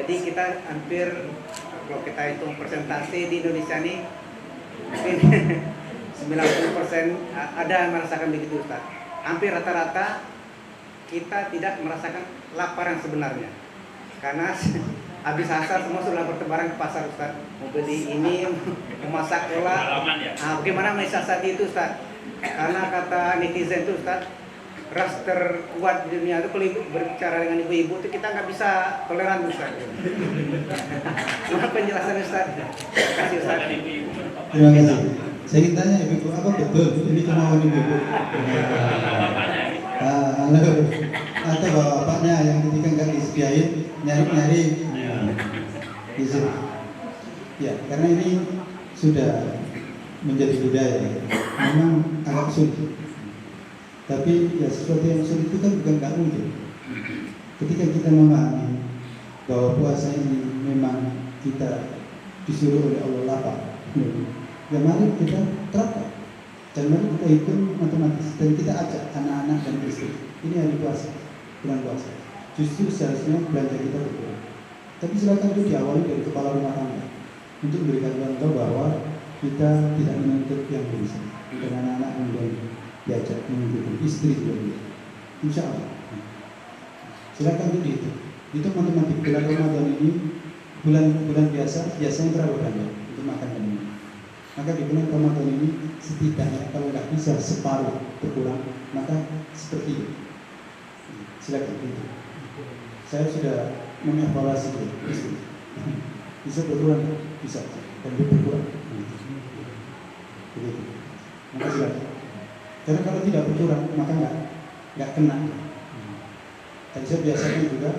Jadi kita hampir, kalau kita hitung persentase di Indonesia ini mungkin 90% ada yang merasakan begitu Ustaz. Hampir rata-rata kita tidak merasakan lapar yang sebenarnya. Karena habis asar semua sudah bertebaran ke pasar Ustaz. Mau beli ini, memasak pola. Nah, bagaimana mensiasati itu Ustaz? Karena kata netizen itu Ustaz, ras terkuat di dunia itu kalau berbicara dengan ibu-ibu itu kita nggak bisa toleran Ustaz. Cuma penjelasan Ustaz. Terima kasih Ustaz. Terima kasih. Saya ingin tanya ibu, apa betul ini kemauan ibu? Atau bapaknya yang ketika nggak disediain nyari-nyari di sini. Ya, karena ini sudah menjadi budaya. Memang agak sulit. Tapi ya sesuatu yang sulit itu kan bukan nggak mungkin. Ketika kita memahami bahwa puasa ini memang kita disuruh oleh Allah lapar, ya mari kita terapkan. Dan mari kita hitung matematis dan kita ajak anak-anak dan istri. Ini hari puasa, bulan puasa. Justru seharusnya belanja kita berkurang. Tapi silakan itu diawali dari kepala rumah tangga untuk memberikan contoh bahwa kita tidak menuntut yang bisa. Dan anak-anak kemudian diajak menuntut istri juga bisa. Insya Allah. Silakan itu dihitung. Itu matematik bulan Ramadan ini bulan biasa biasanya berapa banyak untuk makan dan minum. Maka di bulan Ramadan ini setidaknya kalau nggak bisa separuh berkurang, maka seperti itu. Silakan itu. Saya sudah mengevaluasi itu. Bisa berkurang, bisa, dan berkurang. Begitu. Maka silakan. Karena kalau tidak berkurang, maka nggak kena. Dan saya biasanya juga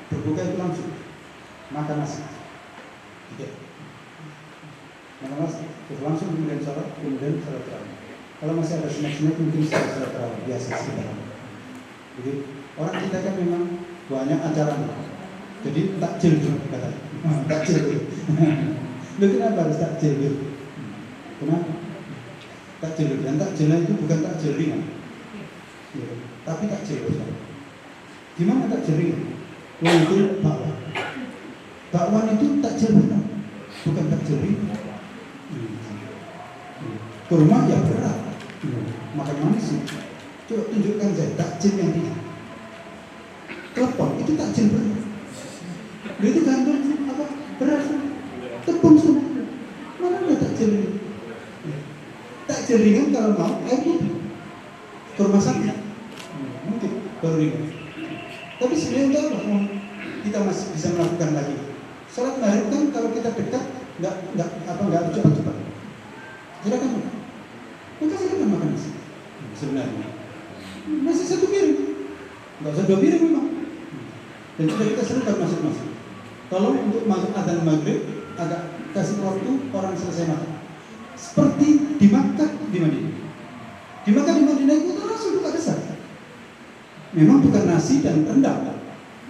berbuka itu langsung makan nasi. Tidak. Makan nasi, terus langsung kemudian sholat terawih. Kalau masih ada snack-snack mungkin sholat terawih biasa sekitar. Jadi orang kita kan memang banyak acaranya. Jadi takjil dulu katanya. Takjil dulu. Lu kenapa harus takjil dulu? Kenapa? Takjil dulu. Dan takjilnya itu bukan takjil ringan, tapi takjil besar. Gimana takjil ringan? Itu bakwan. Bakwan itu takjil besar, bukan takjil ringan. Kurma ya berat, makan manis. Coba tunjukkan saya takjil yang ringan. Klepon itu takjil berat. Itu gandum apa? Beras, tepung semua. Mana ada takjil ringan? Takjil ringan kalau mau air putih. Kurma sakit, mungkin baru ringan. Tapi sebenarnya untuk apa? Kita masih bisa melakukan lagi. Salat maghrib kan kalau kita dekat nggak cepat-cepat. Silakan makan. Maka silakan makan nasi. Sebenarnya masih satu piring, nggak usah 2 piring memang. Dan sudah kita serukan masuk-masuk. Tolong untuk masuk adzan maghrib agak kasih waktu orang selesai makan. Seperti di Makkah, di Madinah. Di Makkah, di Madinah itu langsung buka besar. Memang bukan nasi dan rendang,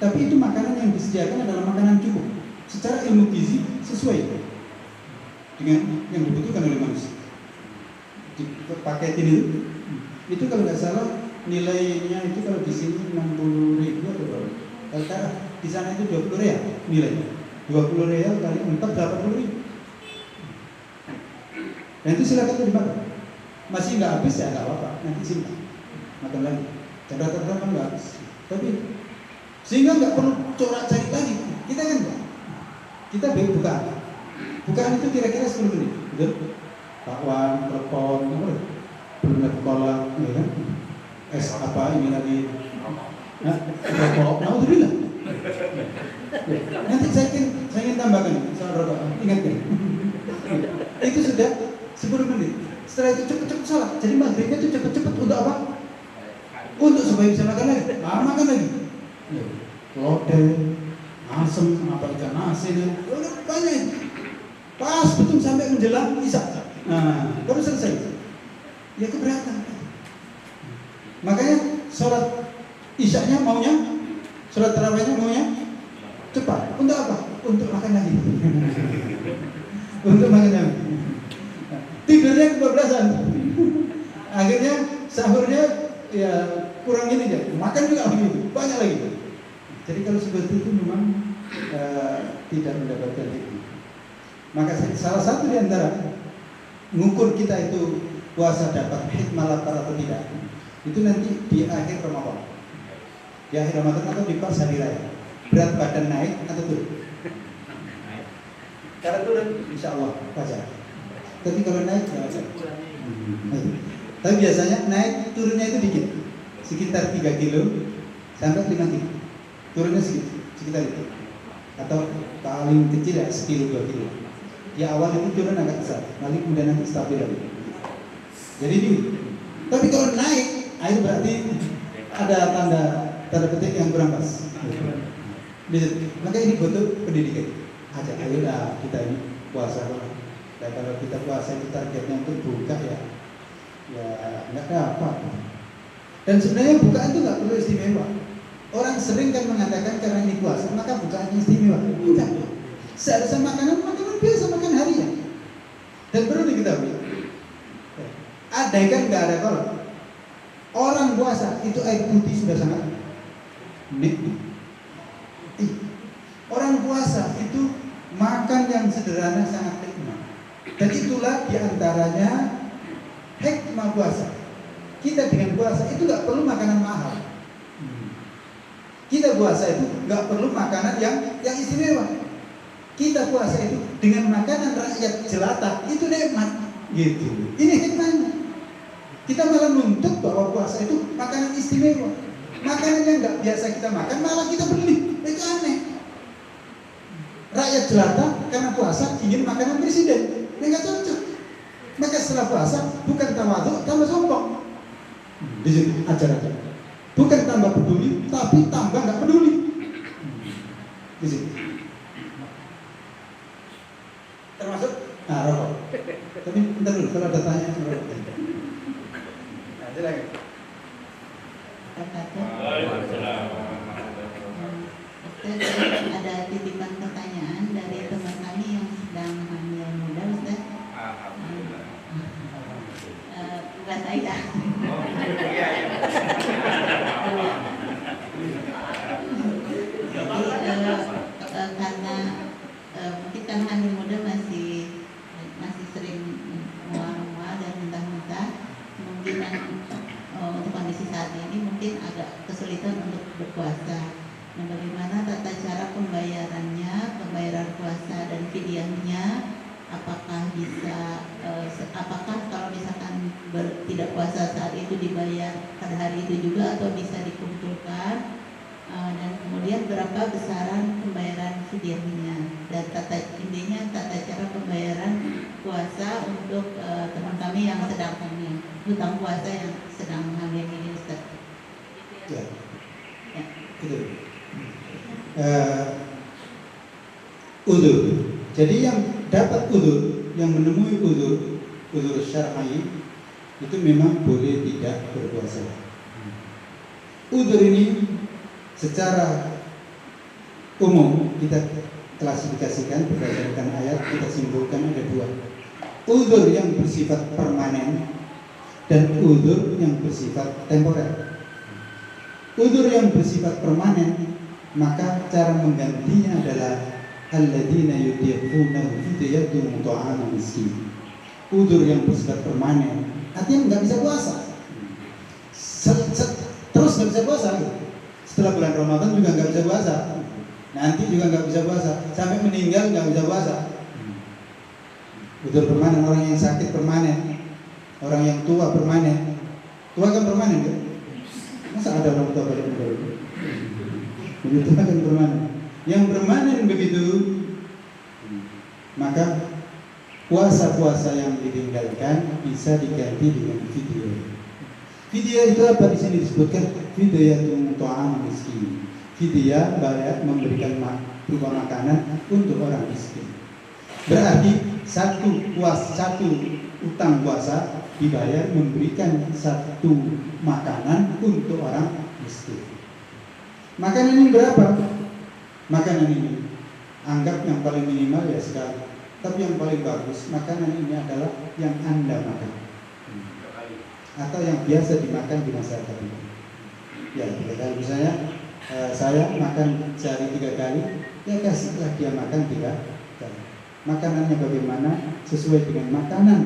tapi itu makanan yang disediakan adalah makanan cukup. Secara ilmu gizi sesuai dengan yang dibutuhkan oleh manusia. Paketin itu kalau nggak salah nilainya itu kalau di sini 60.000 atau berapa? Kalau di sana itu 20 real nilainya. 20 real kali 4 80.000. Dan itu silakan dimakan. Masih nggak habis ya nggak apa-apa, nanti simpan makan lagi. Cadang-cadang kan nggak habis. Tapi sehingga nggak perlu corak cari lagi. Kita kan nggak. Kita bukaan. Bukaan itu kira-kira 10 menit, betul? Bakwan, klepon, belum lagi kolak, ya kan? Es apa ini lagi? Rokok, nah udah bilang. Nanti saya ingin tambahkan soal rokok. Ingatkan. Itu sudah 10 menit. Setelah itu cepet-cepet salat. Jadi maghribnya itu cepet-cepet untuk apa? Untuk supaya bisa makan lagi. Makan lagi. Lodeh, asem, apa ikan asin, banyak. Pas betul sampai menjelang isya. Nah, baru selesai. Ya keberatan. Makanya sholat isyanya maunya, sholat tarawihnya maunya cepat. Untuk apa? Untuk makan lagi. Untuk makan lagi. Tidurnya kebablasan. Akhirnya sahurnya ya kurang ini aja. Makan juga begitu, banyak lagi. Jadi kalau seperti itu memang tidak mendapatkan hikmah. Maka salah satu di antara mengukur kita itu puasa dapat hikmah lapar atau tidak, itu nanti di akhir Ramadan. Di akhir Ramadan atau di pas hari raya. Berat badan naik atau turun? Kalau turun, insya Allah wajar. Tapi kalau naik, ya wajar. Tapi biasanya naik turunnya itu dikit, sekitar 3 kilo sampai 5 kilo. Turunnya sekitar itu. Atau paling kecil ya sekilo 2 kilo. Ya awal itu turun agak besar, lalu kemudian nanti stabil lagi. Jadi ini. Tapi kalau naik, itu berarti ada tanda petik yang kurang pas. Maka ini butuh pendidikan. Ayolah kita ini puasa. Dan kalau kita puasa itu targetnya untuk buka ya nggak dapat. Dan sebenarnya bukaan itu nggak perlu istimewa. Orang sering kan mengatakan karena ini puasa maka bukaannya istimewa. Enggak. Seharusnya makanan biasa, makan harian. Dan perlu diketahui, ada kan nggak ada kolak. Orang puasa itu air putih sudah sangat nikmat. Orang puasa itu makan yang sederhana sangat nikmat. Dan itulah diantaranya hikmah puasa. Kita dengan puasa itu nggak perlu makanan mahal. Kita puasa itu nggak perlu makanan yang istimewa. Kita puasa itu dengan makanan rakyat jelata itu nikmat. gitu. Ini hikmahnya. Kita malah nuntut bahwa puasa itu makanan istimewa. Makanan yang nggak biasa kita makan malah kita beli. Itu aneh. Rakyat jelata karena puasa ingin makanan presiden. Ini nggak cocok. Maka setelah puasa bukan tawadhu, tambah sombong. Di sini ajaran. Bukan tambah peduli, tapi tambah nggak peduli. Di sini. Termasuk rokok. Tapi bentar dulu, kalau ada tanya rokok. Nah, silakan. Ada titipan pertanyaan dari teman kami yang sedang hamil muda, Ustaz. Bukan saya. Karena mungkin karena hamil muda masih sering mual-mual dan muntah-muntah, kemungkinan untuk kondisi saat ini mungkin agak kesulitan untuk berpuasa. Nah, bagaimana tata cara pembayarannya, pembayaran puasa dan fidyahnya? Apakah bisa, apakah kalau misalkan tidak puasa saat itu dibayar pada hari itu juga atau bisa dikumpulkan? Dan kemudian berapa besaran pembayaran fidyahnya? Dan intinya tata cara pembayaran puasa untuk teman kami yang sedang hamil, hutang puasa yang sedang hamil ini, Ustaz. Ya. Ya. Gitu. Udzur. Jadi yang dapat udzur, yang menemui udzur syar'i itu memang boleh tidak berpuasa. Udzur ini secara umum kita klasifikasikan berdasarkan ayat, kita simpulkan ada dua. Udzur yang bersifat permanen dan udzur yang bersifat temporer. Udzur yang bersifat permanen, maka cara menggantinya adalah alladzina yutiqunahu fidyatun ta'amu miskin. Udzur yang bersifat permanen, artinya nggak bisa puasa. Terus nggak bisa puasa. Setelah bulan Ramadan juga nggak bisa puasa. Nanti juga nggak bisa puasa. Sampai meninggal nggak bisa puasa. Udzur permanen, orang yang sakit permanen, orang yang tua permanen. Tua kan permanen kan? Masa ada orang tua balik baru? Begitu kan permanen. Yang permanen begitu, maka puasa-puasa yang ditinggalkan bisa diganti dengan fidyah. Fidyah itu apa di sini disebutkan? Fidyatun ta'am miskin. Fidyah bayar memberikan berupa makanan untuk orang miskin. Berarti satu utang puasa dibayar memberikan satu makanan untuk orang miskin. Makanan ini berapa? Makanan ini anggap yang paling minimal ya sekali. Tapi yang paling bagus makanan ini adalah yang Anda makan atau yang biasa dimakan di masyarakat ini. Ya, kalau misalnya saya makan sehari 3 kali, ya kasihlah dia makan 3 kali. Makanannya bagaimana? Sesuai dengan makanan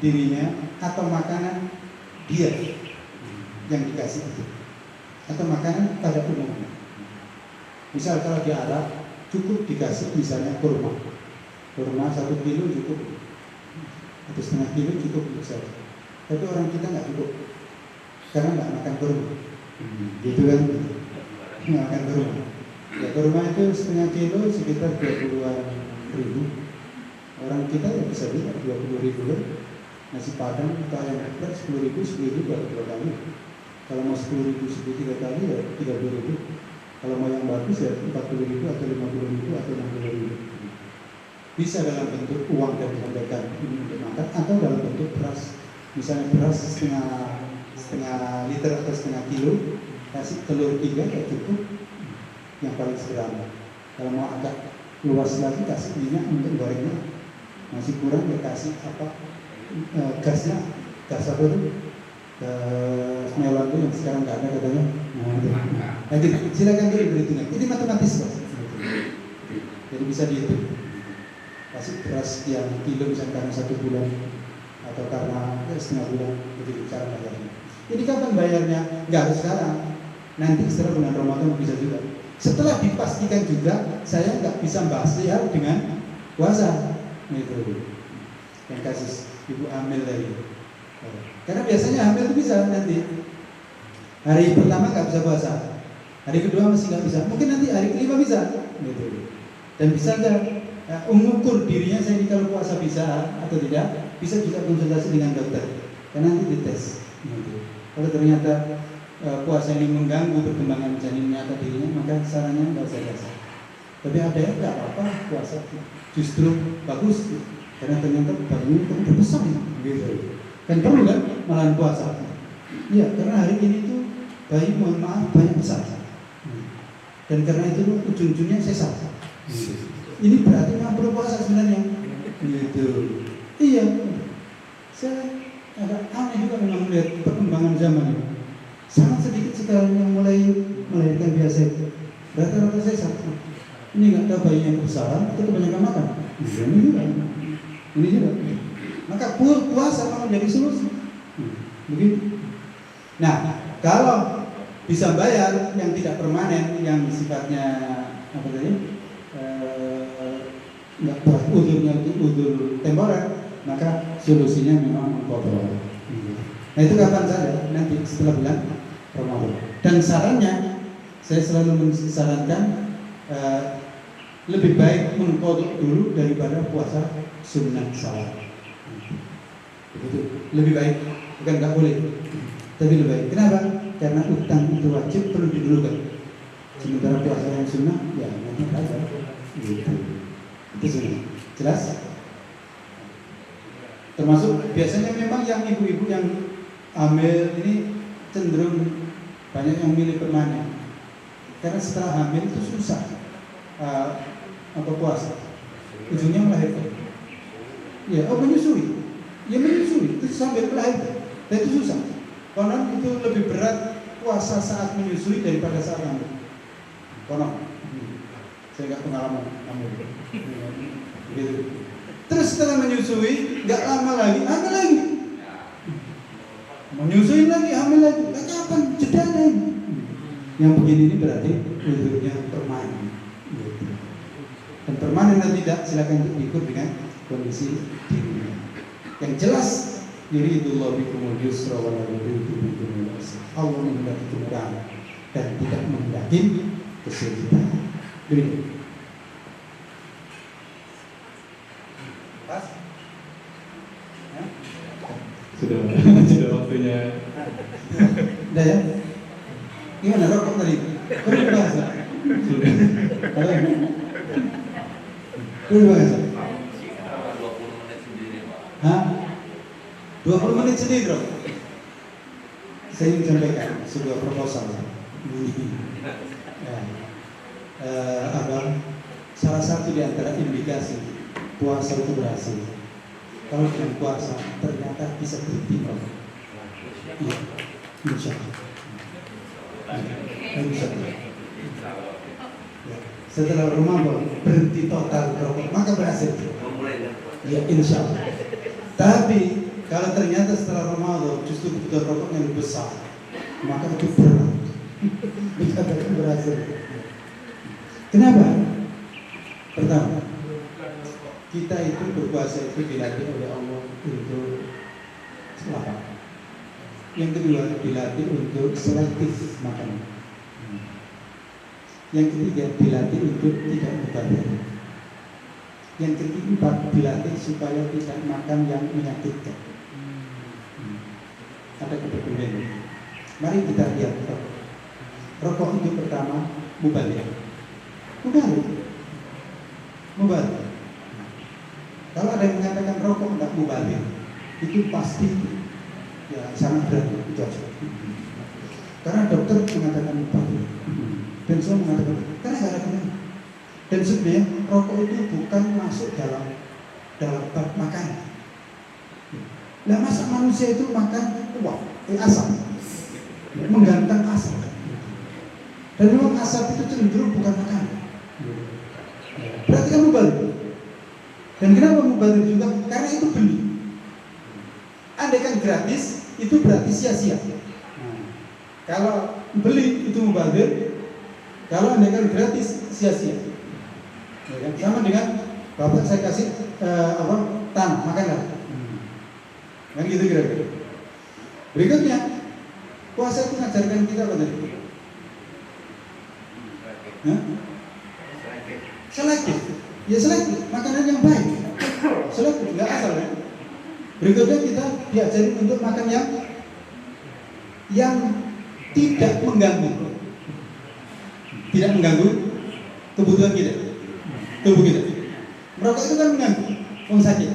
dirinya atau makanan dia yang dikasih itu, atau makanan pada umumnya. Misal kalau di Arab cukup dikasih misalnya kurma 1 kilo cukup, atau setengah kilo cukup untuk saya. Tapi orang kita nggak cukup karena nggak makan kurma, gitu kan? Nggak makan kurma. Ya kurma itu setengah kilo sekitar 20.000. Orang kita ya bisa beli 20.000 kan? Nasi padang atau ayam geprek 10.000 baru 2 kali. Kalau mau 10.000 3 kali ya 30.000. Kalau mau yang bagus ya 40.000 atau 50.000 atau 60.000. Bisa dalam bentuk uang dan disampaikan ini untuk makan, atau dalam bentuk beras. Misalnya beras setengah liter atau setengah kilo, kasih telur 3 ya cukup, yang paling sederhana. Kalau mau agak luas lagi kasih minyak untuk gorengnya. Masih kurang ya kasih gasnya, gas apa itu? Melon itu yang sekarang nggak ada katanya. Nah, silakan dulu berhitungan. Ini matematis Pak. Jadi bisa dihitung. Kasih beras yang kilo misalnya karena 1 bulan atau karena setengah bulan, begitu cara bayarnya. Jadi kapan bayarnya? Nggak harus sekarang. Nanti setelah bulan Ramadan bisa juga. Setelah dipastikan juga saya nggak bisa bayar dengan puasa. Itu yang kasih ibu hamil lagi. Karena biasanya hamil itu bisa nanti hari pertama nggak bisa puasa, hari kedua masih nggak bisa, mungkin nanti hari kelima bisa, gitu. Dan bisa aja mengukur dirinya saya ini kalau puasa bisa atau tidak, bisa juga konsultasi dengan dokter, karena nanti dites. Gitu. Kalau ternyata puasa ini mengganggu perkembangan janinnya atau dirinya, maka sarannya nggak usah puasa. Tapi ada yang nggak apa-apa puasa, justru bagus, karena ternyata bayinya udah besar, gitu. Kan perlu kan malahan puasa. Iya, karena hari ini tuh bayi mohon maaf banyak besar. Dan karena itu ujung-ujungnya sesat. Ini berarti nggak perlu puasa sebenarnya. Gitu. Iya. Saya agak aneh juga memang melihat perkembangan zaman ini. Sangat sedikit sekali yang mulai melahirkan biasa itu. Rata-rata sesat. Ini nggak tahu bayi yang besar atau kebanyakan makan. Ini juga. Maka puasa malah jadi solusi. Begitu. Nah, kalau bisa bayar yang tidak permanen, yang sifatnya apa tadi, nggak buat udurnya itu udur temporer, maka solusinya memang mengkotor. Nah itu kapan saja, nanti setelah bulan Ramadan. Dan sarannya, saya selalu mensarankan lebih baik mengkodok dulu daripada puasa sunnah salat. Begitu, lebih baik, bukan nggak boleh, tapi lebih baik. Kenapa? Karena utang itu wajib, perlu didulukan. Sementara puasa yang sunnah, ya nanti aja. Gitu. Itu sunnah. Jelas? Termasuk biasanya memang yang ibu-ibu yang hamil ini cenderung banyak yang milih permanen. Karena setelah hamil itu susah puasa. Ujungnya melahirkan. Ya, menyusui. Ya menyusui, itu sambil melahirkan. Dan itu susah. Konon itu lebih berat puasa saat menyusui daripada saat hamil. Konon. Saya nggak pengalaman hamil. Gitu. Terus setelah menyusui, nggak lama lagi, hamil lagi. Menyusui lagi, hamil lagi. Kapan jedanya ini? Yang begini ini berarti udurnya permanen. Gitu. Dan permanen atau tidak, silakan diukur dengan kondisi dirinya. Yang jelas, yuridullahu bikumul yusra wa la yuridu bikumul usra. Allah menghendaki kemudahan dan tidak menghendaki kesulitan. Begitu. Pas? Ya? Sudah waktunya. Udah ya? Gimana rokok tadi? Perlu bahasa? Sudah. Perlu bahasa? Hah? 20 menit sendiri bro. Saya ingin sampaikan sebuah proposal. Salah satu di antara indikasi puasa itu berhasil, kalau dengan puasa ternyata bisa berhenti bro. Iya, insya Allah. Insya Allah. Ya. Setelah Ramadan berhenti total rokok, maka berhasil. Ya insya Allah. Tapi kalau ternyata setelah Ramadan justru kebutuhan rokoknya lebih besar, maka itu berat. Dikatakan berhasil. Kenapa? Pertama, kita itu berpuasa itu dilatih oleh Allah untuk lapar. Yang kedua, dilatih untuk selektif makan. Yang ketiga, dilatih untuk tidak mubazir. Yang keempat, dilatih supaya tidak makan yang menyakitkan. Ada kepedulian. Mari kita lihat rokok. Rokok itu pertama mubazir. Mubazir. Kalau ada yang mengatakan rokok tidak mubazir, itu pasti ya sangat berat itu aja. Karena dokter mengatakan mubazir, dan semua mengatakan karena nggak ada kenapa. Dan sebenarnya rokok itu bukan masuk dalam bab makanan. Nah masa manusia itu makan asap, menggantang asap. Dan memang asap itu cenderung bukan makanan. Berarti kan mubazir. Dan kenapa mubazir juga? Karena itu beli. Andai kan gratis, itu berarti sia-sia. Kalau beli itu mubazir, kalau andai kan gratis, sia-sia. Ya, sama dengan bapak saya kasih tanah, makan nggak? Kan gitu kira-kira. Berikutnya, puasa itu mengajarkan kita apa tadi? Hah? Selektif. Ya selektif, makanan yang baik. Selektif, nggak asal kan? Berikutnya kita diajarin untuk makan yang tidak mengganggu. Tidak mengganggu kebutuhan kita, tubuh kita. Merokok itu kan mengganggu, orang sakit.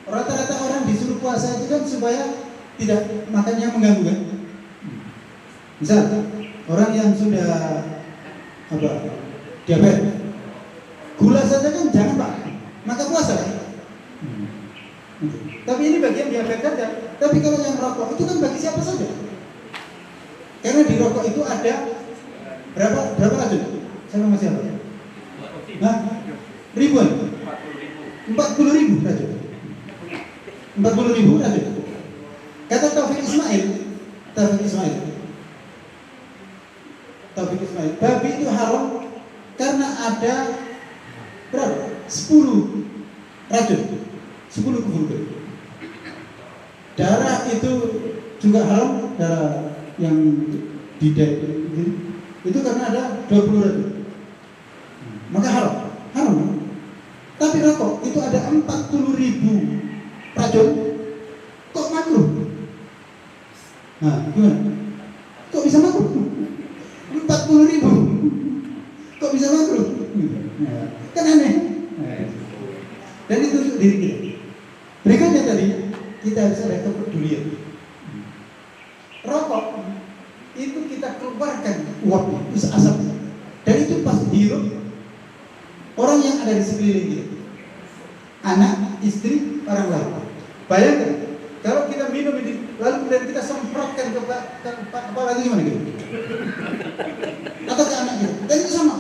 Rata-rata orang disuruh puasa itu kan supaya tidak makan yang mengganggu kan. Misal orang yang sudah diabetes, gula saja kan jangan Pak, maka puasa kan. Tapi ini bagi yang diabetes kan. Tapi kalau yang rokok itu kan bagi siapa saja. Karena di rokok itu ada berapa racun? Saya masih apa? Nah, ribuan. 40.000 racun. 40.000 racun. Kata Taufik Ismail, babi itu haram karena ada berapa? 10 racun, 10 kufur. Darah itu juga haram, darah yang didek itu karena ada 20 racun. Maka haram. Tapi rokok itu ada 40.000 racun, kok makruh? Nah, gimana? Kok bisa makruh? 40.000 kok bisa makruh? Kan aneh. Dan itu untuk diri kita. Berikutnya tadi kita harus ada kepedulian. Rokok itu kita keluarkan uapnya, itu asapnya, dan itu pas hirup orang yang ada di sekeliling kita, anak, istri, orang lain. Bayangkan kalau kita minum ini lalu kemudian kita semprotkan ke kepala itu gimana gitu? Atau ke anak kita, dan itu sama.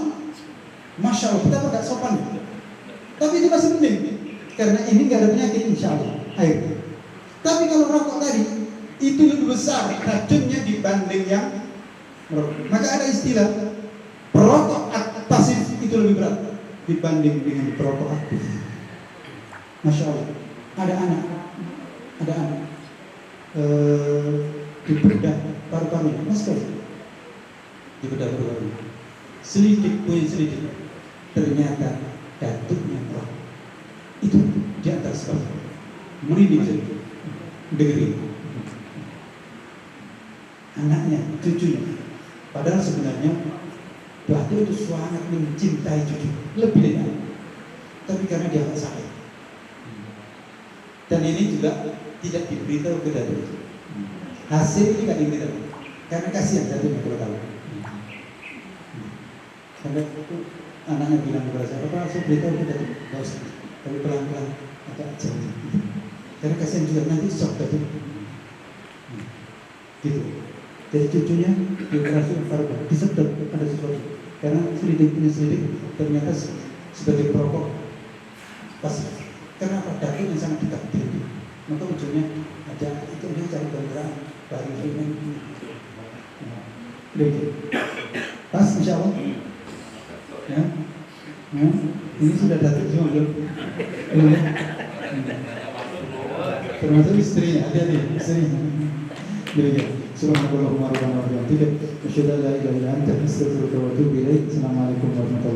Masya Allah, kita agak sopan gitu. Tapi itu masih penting karena ini nggak ada penyakit insya Allah. Air. Tapi kalau rokok tadi itu lebih besar racunnya dibanding yang merokok. Maka ada istilah perokok pasif itu lebih berat dibanding dengan perokok aktif. Masya Allah. Ada anak dibedah paru-parunya, mas sekali dibedah paru-parunya. Selidik ternyata datuknya merokok. Itu di antara sebab merinding saja dengerin anaknya, cucunya. Padahal sebenarnya Datuk itu sangat mencintai cucu lebih dari anak. Tapi karena dia nggak sakit, dan ini juga tidak diberitahu ke Datuk. Hasil ini nggak diberitahu karena kasihan Datuknya kalau tahu. Sampai itu anaknya bilang kepada saya, "Bapak, saya beritahu ke Datuk, nggak usah, tapi pelan-pelan agak janji." Karena kasihan juga nanti shock Datuk. Gitu. Jadi cucunya dioperasi paru-paru, disedot ada sesuatu. Karena selidik ternyata sebagai perokok pasif. Karena apa? Datuk yang sangat dekat diri. Maka ujungnya ada itu dia cari kendaraan baru ini. Begitu. Pas insya Allah. Ya. Ini sudah Datuk semua belum? Termasuk istrinya, hati-hati istrinya. Demikian. Subhanallah wa bihamdihi, asyhadu an la ilaha illa anta, astaghfiruka wa atubu ilaik. Assalamualaikum warahmatullahi wabarakatuh.